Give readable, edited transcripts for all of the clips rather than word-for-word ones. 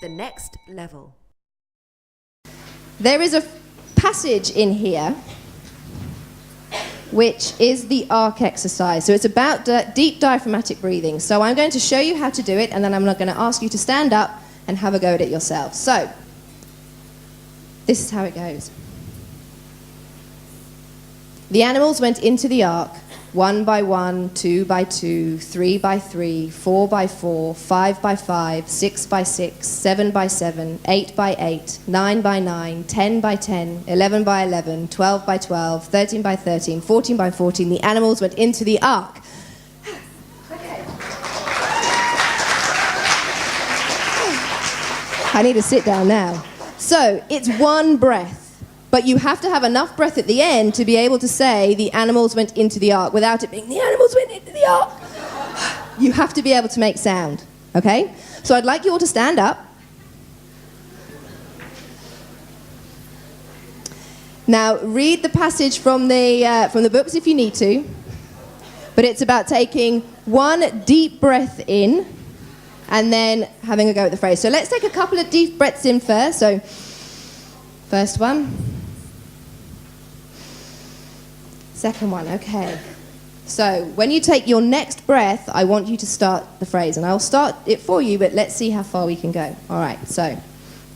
the next level. There is a passage in here which is the arc exercise. So it's about deep diaphragmatic breathing. So I'm going to show you how to do it, and then I'm not going to ask you to stand up and have a go at it yourself. So this is how it goes. The animals went into the ark, 1 by 1, 2 by 2, 3 by 3, 4 by 4, 5 by 5, 6 by 6, 7 by 7, 8 by 8, 9 by 9, 10 by 10, 11 by 11, 12 by 12, 13 by 13, 14 by 14. The animals went into the ark. Okay. I need to sit down now. So it's one breath. But you have to have enough breath at the end to be able to say the animals went into the ark without it being the animals went into the ark. You have to be able to make sound, okay? So I'd like you all to stand up. Now read the passage from the books if you need to, but it's about taking one deep breath in and then having a go at the phrase. So let's take a couple of deep breaths in first. So first one. Second one, okay. So when you take your next breath, I want you to start the phrase, and I'll start it for you, but let's see how far we can go. All right, so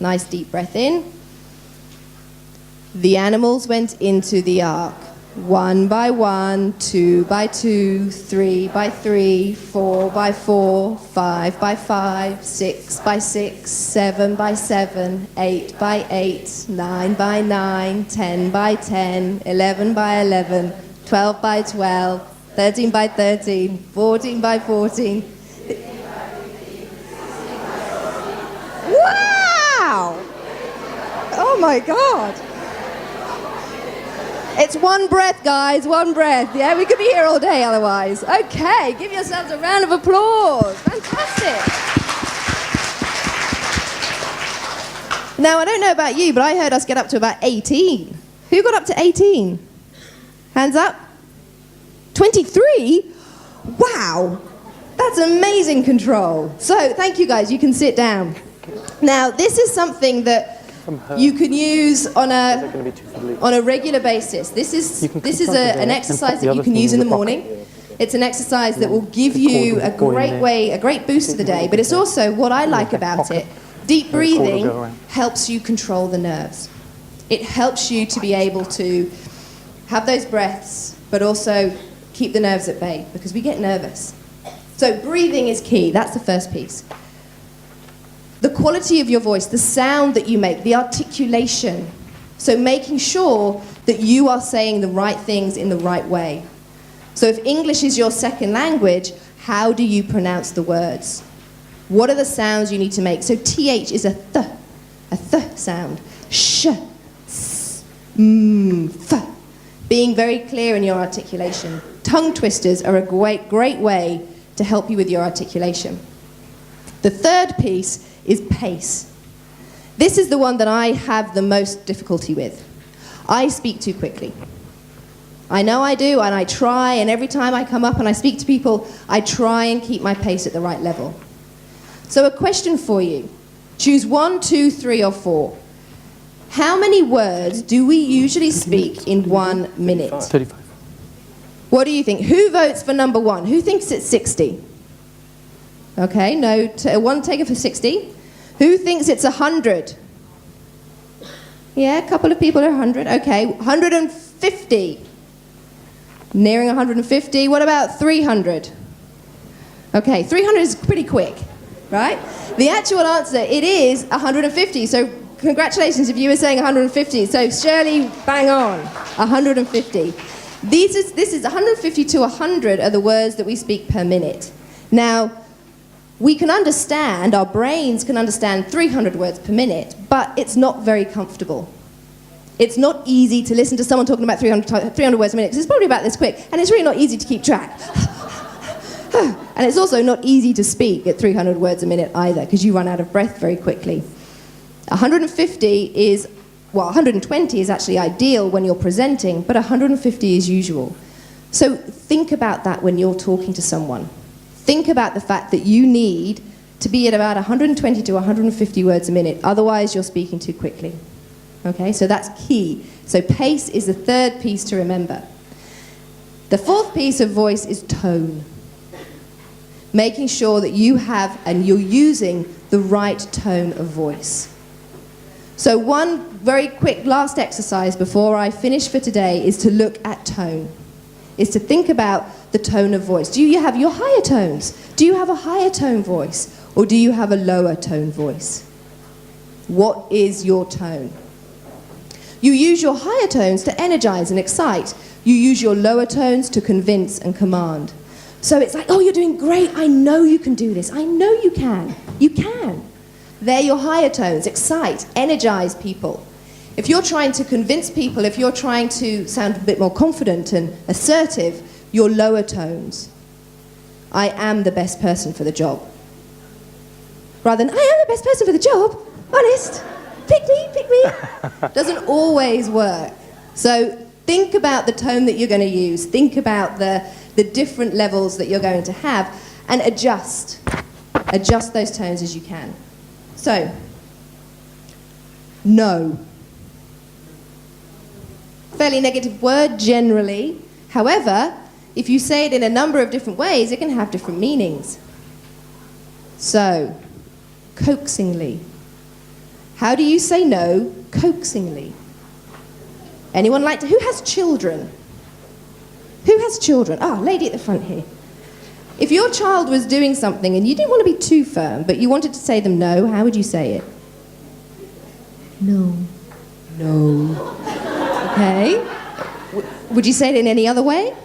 nice deep breath in. The animals went into the ark, 1 by 1, 2 by 2, 3 by 3, 4 by 4, 5 by 5, 6 by 6, 7 by 7, 8 by 8, 9 by 9, 10 by 10, 11 by 11, 12 by 12, 13 by 13, 14 by 14. Wow! Oh my God! It's one breath, guys, one breath. Yeah, we could be here all day otherwise. Okay, give yourselves a round of applause. Fantastic. Now, I don't know about you, but I heard us get up to about 18. Who got up to 18? Hands up. 23? Wow. That's amazing control. So, thank you, guys. You can sit down. Now, this is something that you can use on a regular basis. This is an exercise that you can use in the morning. It's an exercise that will give you a great boost to the day, but it's also what I like about it. Deep breathing helps you control the nerves. It helps you to be able to have those breaths, but also keep the nerves at bay, because we get nervous. So breathing is key. That's the first piece. The quality of your voice, the sound that you make, the articulation. So making sure that you are saying the right things in the right way. So if English is your second language, how do you pronounce the words? What are the sounds you need to make? So TH is a th sound. Sh, s, f. Being very clear in your articulation. Tongue twisters are a great way to help you with your articulation. The third piece is pace. This is the one that I have the most difficulty with. I speak too quickly. I know I do, and I try, and every time I come up and I speak to people, I try and keep my pace at the right level. So a question for you. Choose 1, 2, 3, or 4. How many words do we usually speak in 1 minute? 35. What do you think? Who votes for number 1? Who thinks it's 60? Okay, no, one taker for 60. Who thinks it's 100? Yeah, a couple of people are 100. Okay, 150. Nearing 150. What about 300? Okay, 300 is pretty quick, right? The actual answer, it is 150. So congratulations if you were saying 150. So Shirley, bang on, 150. This is 150 to 100 are the words that we speak per minute. Now, we can understand, our brains can understand 300 words per minute, but it's not very comfortable. It's not easy to listen to someone talking about 300 words a minute, because it's probably about this quick, and it's really not easy to keep track. And it's also not easy to speak at 300 words a minute either, because you run out of breath very quickly. 150 is, well, 120 is actually ideal when you're presenting, but 150 is usual. So think about that when you're talking to someone. Think about the fact that you need to be at about 120 to 150 words a minute. Otherwise, you're speaking too quickly. Okay, so that's key. So pace is the third piece to remember. The fourth piece of voice is tone. Making sure that you have and you're using the right tone of voice. So one very quick last exercise before I finish for today is to look at tone. Is to think about the tone of voice. Do you have your higher tones? Do you have a higher tone voice? Or do you have a lower tone voice? What is your tone? You use your higher tones to energize and excite. You use your lower tones to convince and command. So it's like, oh, you're doing great. I know you can do this. I know you can. You can. They're your higher tones. Excite, energize people. If you're trying to convince people, if you're trying to sound a bit more confident and assertive, your lower tones. I am the best person for the job. Rather than, I am the best person for the job. Honest. Pick me. Doesn't always work. So think about the tone that you're going to use. Think about the different levels that you're going to have and adjust. Adjust those tones as you can. So, no. Fairly negative word generally. However, if you say it in a number of different ways, it can have different meanings. So, coaxingly. How do you say no coaxingly? Anyone like to? Who has children? Who has children? Ah, lady at the front here. If your child was doing something and you didn't want to be too firm, but you wanted to say them no, how would you say it? No. No. Okay. Would you say it in any other way?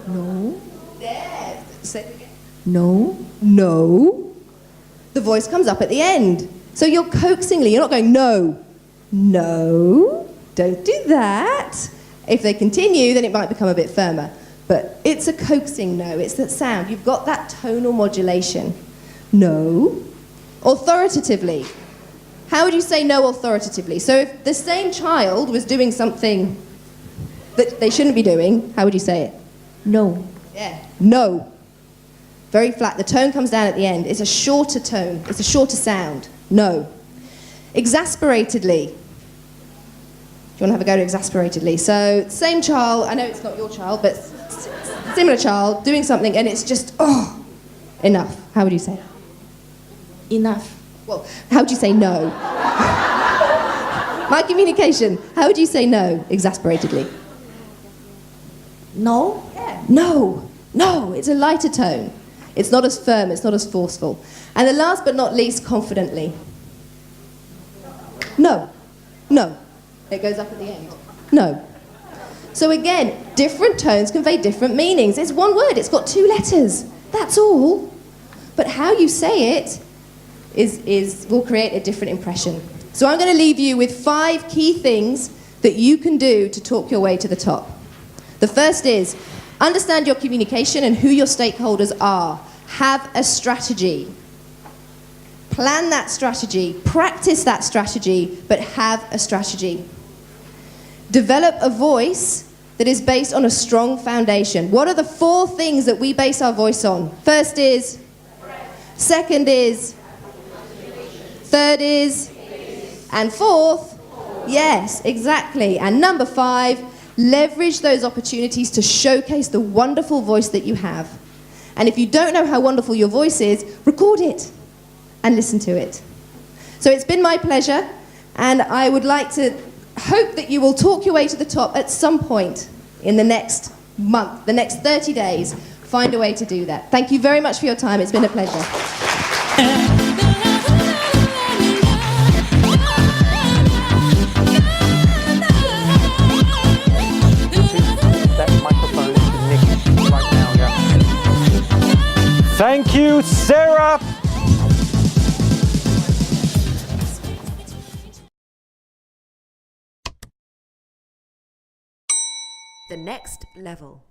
No. There. Say it again. No. No. The voice comes up at the end. So you're coaxingly, you're not going, no. No. Don't do that. If they continue, then it might become a bit firmer. But it's a coaxing no. It's that sound. You've got that tonal modulation. No. Authoritatively. How would you say no authoritatively? So if the same child was doing something that they shouldn't be doing, how would you say it? No. Yeah. No. Very flat. The tone comes down at the end. It's a shorter tone. It's a shorter sound. No. Exasperatedly. Do you want to have a go to exasperatedly? So, same child, I know it's not your child, but similar child, doing something, and it's just, oh, enough. How would you say it? Enough. Well, how would you say no? My communication, how would you say no, exasperatedly? No? Yeah. No. No, it's a lighter tone. It's not as firm, it's not as forceful. And the last but not least, confidently. No. No. It goes up at the end. No. So again, different tones convey different meanings. It's one word, it's got 2 letters. That's all. But how you say it will create a different impression. So I'm going to leave you with 5 key things that you can do to talk your way to the top. The first is, understand your communication and who your stakeholders are. Have a strategy. Plan that strategy, practice that strategy, but have a strategy. Develop a voice that is based on a strong foundation. What are the 4 things that we base our voice on? First is, second is, third is, and fourth, yes, exactly. And number 5, leverage those opportunities to showcase the wonderful voice that you have. And if you don't know how wonderful your voice is, record it and listen to it. So it's been my pleasure, and I would like to hope that you will talk your way to the top at some point in the next month, the next 30 days. Find a way to do that. Thank you very much for your time. It's been a pleasure. That microphone is nicked right now, yeah. Thank you, Sarah. The next level.